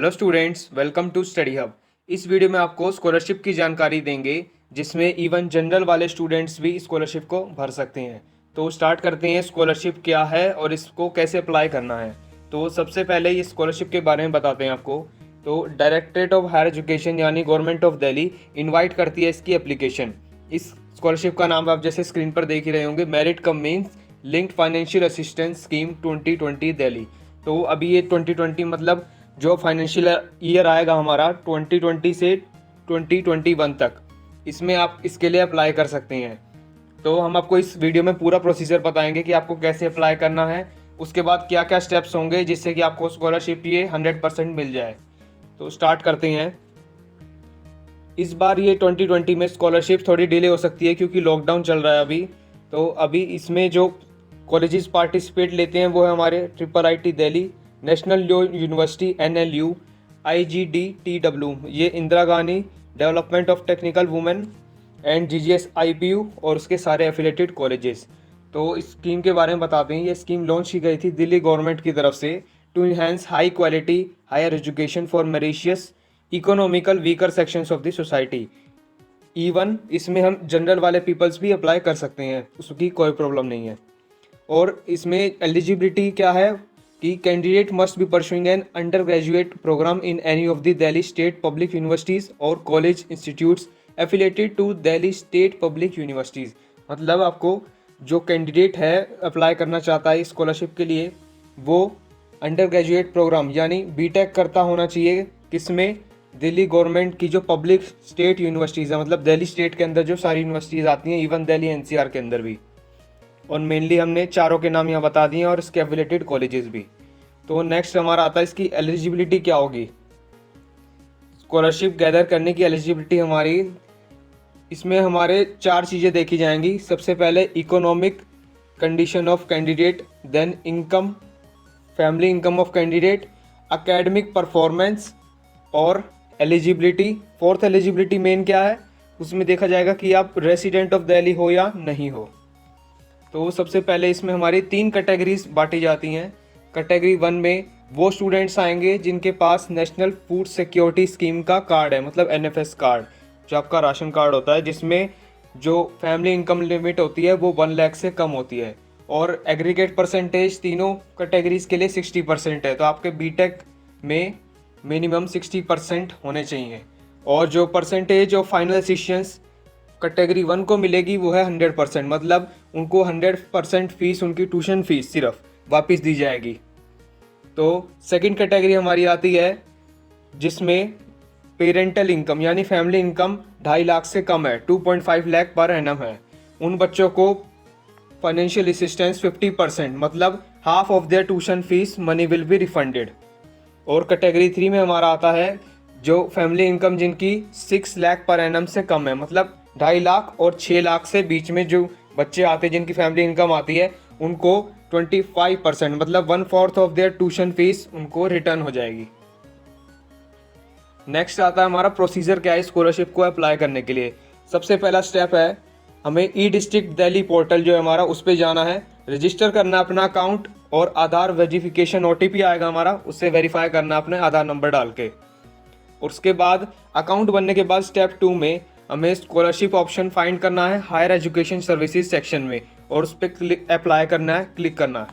Hello students, welcome to study hub. इस video में आपको स्कॉलरशिप की जानकारी देंगे जिसमें इवन जनरल वाले स्टूडेंट्स भी स्कॉलरशिप को भर सकते हैं। तो स्टार्ट करते हैं, स्कॉलरशिप क्या है और इसको कैसे अप्लाई करना है। तो सबसे पहले ये स्कॉलरशिप के बारे में बताते हैं आपको। तो डायरेक्टरेट ऑफ हायर एजुकेशन यानी गवर्नमेंट ऑफ दिल्ली इन्वाइट करती है इसकी एप्लीकेशन। इस स्कॉलरशिप का नाम आप जैसे स्क्रीन पर देख ही रहे होंगे, merit cum means linked financial assistance scheme 2020 Delhi. तो अभी ये 2020 मतलब जो फाइनेंशियल ईयर आएगा हमारा 2020 से 2021 तक, इसमें आप इसके लिए अप्लाई कर सकते हैं। तो हम आपको इस वीडियो में पूरा प्रोसीजर बताएंगे कि आपको कैसे अप्लाई करना है, उसके बाद क्या क्या स्टेप्स होंगे जिससे कि आपको स्कॉलरशिप ये 100% मिल जाए। तो स्टार्ट करते हैं। इस बार ये 2020 में स्कॉलरशिप थोड़ी डिले हो सकती है क्योंकि लॉकडाउन चल रहा है अभी। तो अभी इसमें जो कॉलेजेस पार्टिसिपेट लेते हैं वो है हमारे IIIT Delhi, national law university NLU, IGDTW, ये Indira Gandhi development of technical women and GGS IPU और उसके सारे एफिलेटेड कॉलेजेस। तो इस स्कीम के बारे में बताते हैं। ये स्कीम लॉन्च की गई थी दिल्ली गवर्नमेंट की तरफ से to enhance high quality higher education for meritorious economical weaker sections of the society. Even इसमें हम जनरल वाले पीपल्स भी अप्लाई कर सकते हैं, उसकी कोई प्रॉब्लम नहीं है। और इसमें एलिजिबिलिटी क्या है कि candidate must be pursuing an undergraduate program in any of the Delhi state public universities और college institutes affiliated to Delhi state public universities. मतलब आपको जो कैंडिडेट है अप्लाई करना चाहता है स्कॉलरशिप के लिए, वो अंडर ग्रेजुएट प्रोग्राम यानी बीटेक करता होना चाहिए। किसमें? दिल्ली गवर्नमेंट की जो पब्लिक स्टेट यूनिवर्सिटीज़ है, मतलब दिल्ली स्टेट के अंदर जो सारी यूनिवर्सिटीज़ आती हैं, इवन दिल्ली NCR के अंदर भी। और मेनली हमने चारों के नाम यहाँ बता दिए और इसके एफिलेटेड कॉलेजेस भी। तो नेक्स्ट हमारा आता है इसकी एलिजिबिलिटी क्या होगी। स्कॉलरशिप गैदर करने की एलिजिबिलिटी हमारी, इसमें हमारे 4 चीज़ें देखी जाएंगी। सबसे पहले economic condition of candidate, then income, family income of candidate, academic performance और एलिजिबिलिटी। फोर्थ एलिजिबिलिटी मेन क्या है, उसमें देखा जाएगा कि आप रेसिडेंट ऑफ दिल्ली हो या नहीं हो। तो सबसे पहले इसमें हमारी 3 कैटेगरीज बांटी जाती हैं। कैटेगरी 1 में वो स्टूडेंट्स आएंगे जिनके पास नेशनल फूड सिक्योरिटी स्कीम का कार्ड है, मतलब NFS कार्ड, जो आपका राशन कार्ड होता है, जिसमें जो फैमिली इनकम लिमिट होती है वो 1 लाख से कम होती है। और एग्रीगेट परसेंटेज तीनों कैटेगरीज के लिए 60% है। तो आपके बीटेक में मिनिमम 60% होने चाहिए। और जो percentage of final assistance category 1 को मिलेगी वो है 100%, मतलब उनको 100% फीस, उनकी ट्यूशन फीस सिर्फ वापस दी जाएगी। तो सेकंड कैटेगरी हमारी आती है जिसमें पेरेंटल इनकम यानी फैमिली इनकम 2.5 लाख से कम है, 2.5 लाख पर एनम है। उन बच्चों को फाइनेंशियल असिस्टेंस 50%, मतलब half of their tuition fees money will be refunded. और कैटेगरी 3 में हमारा आता है जो फैमिली इनकम जिनकी 6 लाख पर एनम से कम है, मतलब 2.5 लाख और 6 लाख से बीच में जो बच्चे आते हैं जिनकी फैमिली इनकम आती है, उनको 25%, मतलब 1/4 ऑफ देयर ट्यूशन फीस उनको रिटर्न हो जाएगी। नेक्स्ट आता है हमारा प्रोसीजर क्या है स्कॉलरशिप को अप्लाई करने के लिए। सबसे पहला स्टेप है हमें ई-डिस्ट्रिक्ट दिल्ली पोर्टल जो है हमारा, उस पर जाना है, रजिस्टर करना अपना अकाउंट और आधार वेरिफिकेशन OTP आएगा हमारा, उससे वेरीफाई करना अपने आधार नंबर डाल के। और उसके बाद अकाउंट बनने के बाद स्टेप 2 में हमें स्कॉलरशिप ऑप्शन फाइंड करना है हायर एजुकेशन सर्विसेज सेक्शन में, और उस पर अप्लाई करना है, क्लिक करना है।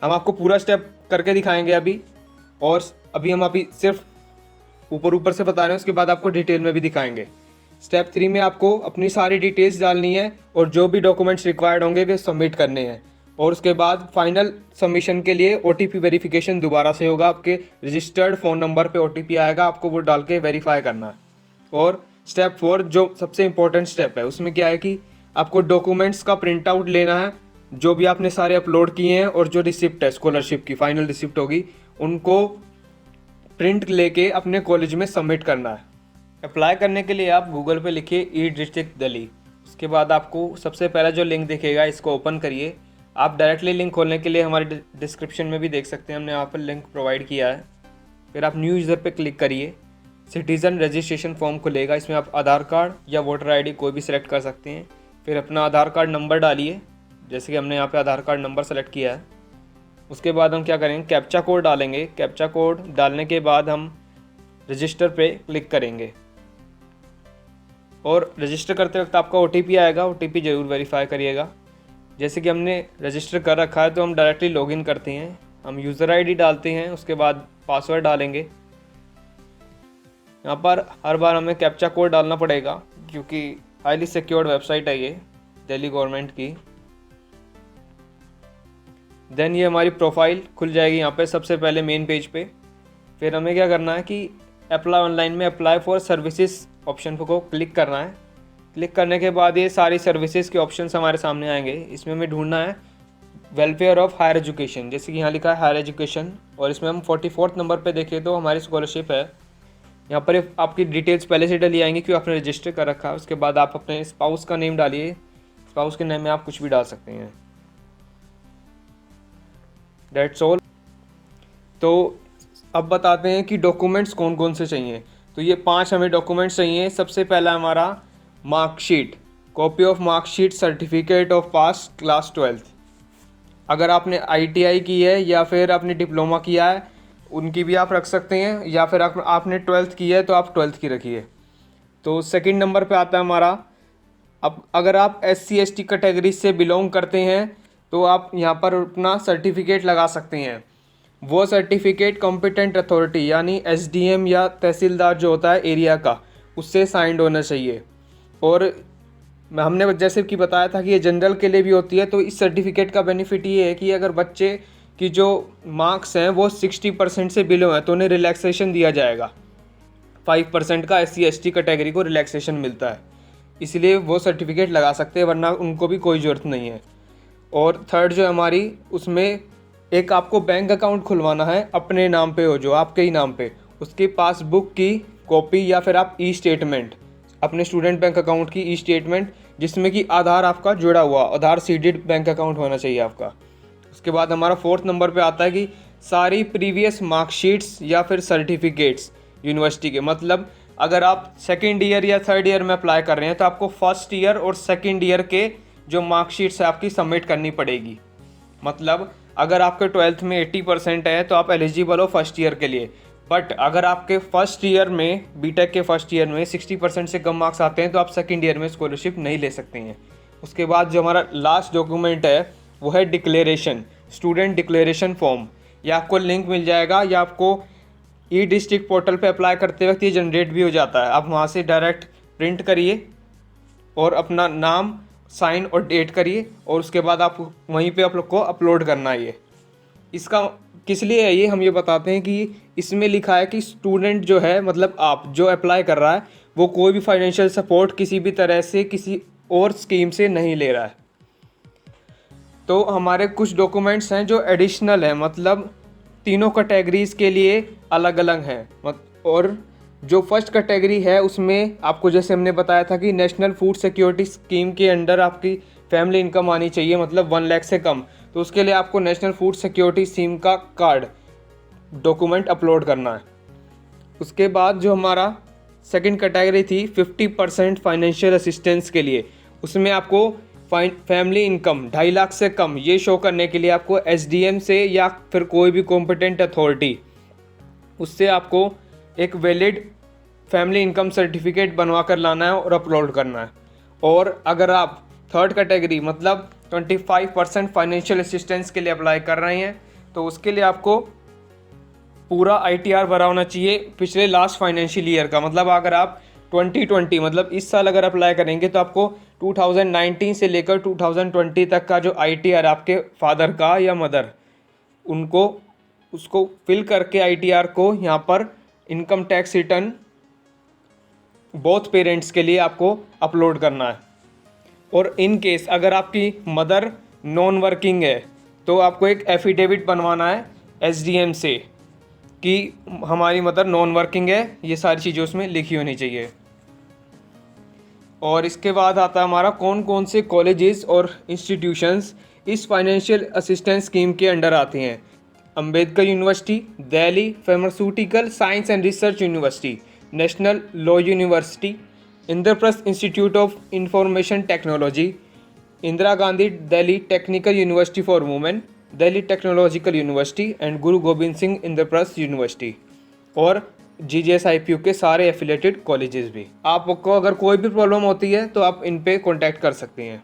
हम आपको पूरा स्टेप करके दिखाएंगे अभी, और अभी हम सिर्फ ऊपर से बता रहे हैं, उसके बाद आपको डिटेल में भी दिखाएंगे। स्टेप 3 में आपको अपनी सारी डिटेल्स डालनी है और जो भी डॉक्यूमेंट्स रिक्वायर्ड होंगे वे सबमिट करने हैं। और उसके बाद फाइनल सबमिशन के लिए OTP वेरिफिकेशन दोबारा से होगा, आपके रजिस्टर्ड फ़ोन नंबर पे OTP आएगा, आपको वो डाल के वेरीफाई करना है। और स्टेप 4 जो सबसे इम्पोर्टेंट स्टेप है, उसमें क्या है कि आपको डॉक्यूमेंट्स का प्रिंट आउट लेना है, जो भी आपने सारे अपलोड किए हैं, और जो रिसिप्ट है स्कॉलरशिप की फाइनल रिसिप्ट होगी, उनको प्रिंट लेके अपने कॉलेज में सबमिट करना है। अप्लाई करने के लिए आप गूगल पे लिखिए ई-डिस्ट्रिक्ट दिल्ली। उसके बाद आपको सबसे पहला जो लिंक दिखेगा इसको ओपन करिए। आप डायरेक्टली लिंक खोलने के लिए हमारे डिस्क्रिप्शन में भी देख सकते हैं, हमने यहाँ पर लिंक प्रोवाइड किया है। फिर आप न्यू यूज़र पे क्लिक करिए, सिटीज़न रजिस्ट्रेशन फॉर्म खुलेगा, इसमें आप आधार कार्ड या वोटर ID कोई भी सिलेक्ट कर सकते हैं। फिर अपना आधार कार्ड नंबर डालिए, जैसे कि हमने यहाँ पे आधार कार्ड नंबर सेलेक्ट किया है। उसके बाद हम क्या करेंगे, कैप्चा कोड डालेंगे। कैप्चा कोड डालने के बाद हम रजिस्टर पे क्लिक करेंगे और रजिस्टर करते वक्त आपका OTP आएगा, OTP ज़रूर वेरीफाई करिएगा। जैसे कि हमने रजिस्टर कर रखा है तो हम डायरेक्टली लॉगिन करते हैं, हम यूज़र ID डालते हैं, उसके बाद पासवर्ड डालेंगे। यहाँ पर हर बार हमें कैप्चा कोड डालना पड़ेगा क्योंकि हाईली सिक्योर्ड वेबसाइट है ये दिल्ली गवर्नमेंट की। देन ये हमारी प्रोफाइल खुल जाएगी यहाँ पे सबसे पहले मेन पेज पे। फिर हमें क्या करना है कि अप्लाई ऑनलाइन में अप्लाई फॉर सर्विसेज ऑप्शन को क्लिक करना है। क्लिक करने के बाद ये सारी सर्विसेज के ऑप्शंस हमारे सामने आएंगे। इसमें हमें ढूंढना है वेलफेयर ऑफ हायर एजुकेशन, जैसे कि यहाँ लिखा है हायर एजुकेशन, और इसमें हम 44 नंबर पे देखें तो हमारी स्कॉलरशिप है। यहाँ पर आपकी डिटेल्स पहले से डली आएंगी क्योंकि आपने रजिस्टर कर रखा है। उसके बाद आप अपने स्पाउस का नेम डालिए, स्पाउस के नेम में आप कुछ भी डाल सकते हैं। That's all. तो अब बताते हैं कि डॉक्यूमेंट्स कौन कौन से चाहिए। तो ये 5 हमें डॉक्यूमेंट्स चाहिए। सबसे पहला हमारा marksheet, copy of marksheet, certificate of pass class 12th। अगर आपने ITI की है या फिर आपने डिप्लोमा किया है उनकी भी आप रख सकते हैं, या फिर आपने 12th की है तो आप 12th की रखिए। तो सेकंड नंबर पे आता है हमारा, अब अगर आप SC ST कैटेगरी से बिलोंग करते हैं तो आप यहाँ पर अपना सर्टिफिकेट लगा सकते हैं। वो सर्टिफिकेट कॉम्पिटेंट अथॉरिटी यानी SDM या तहसीलदार जो होता है एरिया का, उससे साइंड होना चाहिए। और हमने जैसे कि बताया था कि ये जनरल के लिए भी होती है। तो इस सर्टिफिकेट का बेनिफिट ये है कि अगर बच्चे की जो मार्क्स हैं वो 60% से बिलो हैं तो उन्हें रिलैक्सेशन दिया जाएगा। 5% का SC ST कैटेगरी को रिलैक्सेशन मिलता है, इसलिए वो सर्टिफिकेट लगा सकते हैं, वरना उनको भी कोई ज़रूरत नहीं है। और थर्ड जो हमारी, उसमें एक आपको बैंक अकाउंट खुलवाना है अपने नाम पे हो, जो आपके ही नाम पे, उसकी पासबुक की कॉपी या फिर आप स्टेटमेंट, अपने स्टूडेंट बैंक अकाउंट की स्टेटमेंट जिसमें कि आधार आपका जुड़ा हुआ, आधार सीडेड बैंक अकाउंट होना चाहिए आपका। उसके बाद हमारा 4th नंबर पे आता है कि सारी प्रीवियस मार्कशीट्स या फिर सर्टिफिकेट्स यूनिवर्सिटी के, मतलब अगर आप 2nd ईयर या 3rd ईयर में अप्लाई कर रहे हैं तो आपको 1st ईयर और 2nd ईयर के जो मार्कशीट्स है आपकी सबमिट करनी पड़ेगी। मतलब अगर आपके 12th में 80% है तो आप एलिजिबल हो 1st ईयर के लिए, बट अगर आपके 1st ईयर में, बीटेक के 1st ईयर में 60% से कम मार्क्स आते हैं तो आप 2nd ईयर में स्कॉलरशिप नहीं ले सकते हैं। उसके बाद जो हमारा लास्ट डॉक्यूमेंट है वो है डिक्लेरेशन, स्टूडेंट डिक्लेरेशन फॉर्म। या आपको लिंक मिल जाएगा या आपको ई-डिस्ट्रिक्ट पोर्टल पे अप्लाई करते वक्त ये जनरेट भी हो जाता है। आप वहाँ से डायरेक्ट प्रिंट करिए और अपना नाम, साइन और डेट करिए और उसके बाद आप वहीं पे आप लोग को अपलोड करना है। ये इसका किस लिए है ये हम ये बताते हैं कि इसमें लिखा है कि स्टूडेंट जो है, मतलब आप जो अप्लाई कर रहा है वो कोई भी फाइनेंशियल सपोर्ट किसी भी तरह से किसी और स्कीम से नहीं ले रहा है। तो हमारे कुछ डॉक्यूमेंट्स हैं जो एडिशनल हैं, मतलब तीनों कैटेगरीज़ के लिए अलग अलग हैं। और जो फर्स्ट कैटेगरी है उसमें आपको, जैसे हमने बताया था कि नेशनल फूड सिक्योरिटी स्कीम के अंडर आपकी फैमिली इनकम आनी चाहिए, मतलब 1 लाख से कम। तो उसके लिए आपको नेशनल फूड सिक्योरिटी स्कीम का कार्ड डॉक्यूमेंट अपलोड करना है। उसके बाद जो हमारा सेकंड कैटेगरी थी 50% फाइनेंशियल असिस्टेंस के लिए, उसमें आपको फैमिली इनकम 2.5 लाख से कम ये शो करने के लिए आपको SDM से या फिर कोई भी कॉम्पिटेंट अथॉरिटी उससे आपको एक वैलिड फैमिली इनकम सर्टिफिकेट बनवा कर लाना है और अपलोड करना है। और अगर आप थर्ड कैटेगरी मतलब 25% फाइनेंशियल असिस्टेंस के लिए अप्लाई कर रहे हैं तो उसके लिए आपको पूरा ITR भरा होना चाहिए पिछले लास्ट फाइनेंशियल ईयर का। मतलब अगर आप 2020 मतलब इस साल अगर अप्लाई करेंगे तो आपको 2019 से लेकर 2020 तक का जो ITR आपके फादर का या मदर, उनको उसको फिल करके ITR को यहाँ पर income tax return both parents के लिए आपको अपलोड करना है। और इन केस अगर आपकी मदर नॉन वर्किंग है तो आपको एक एफिडेविट बनवाना है SDM से कि हमारी मदर नॉन वर्किंग है, ये सारी चीज़ें उसमें लिखी होनी चाहिए। और इसके बाद आता है हमारा कौन कौन से कॉलेजेस और इंस्टीट्यूशंस इस फाइनेंशियल असिस्टेंस स्कीम के अंडर आते हैं। Ambedkar university, Delhi pharmaceutical science and research university, national law university, Indraprastha institute of information technology, Indira Gandhi Delhi technical university for women, Delhi technological university and Guru Gobind Singh Indraprastha university. और GGSIPU के सारे एफिलेटेड कॉलेजेस भी। आपको अगर कोई भी प्रॉब्लम होती है तो आप इन पे कॉन्टैक्ट कर सकते हैं।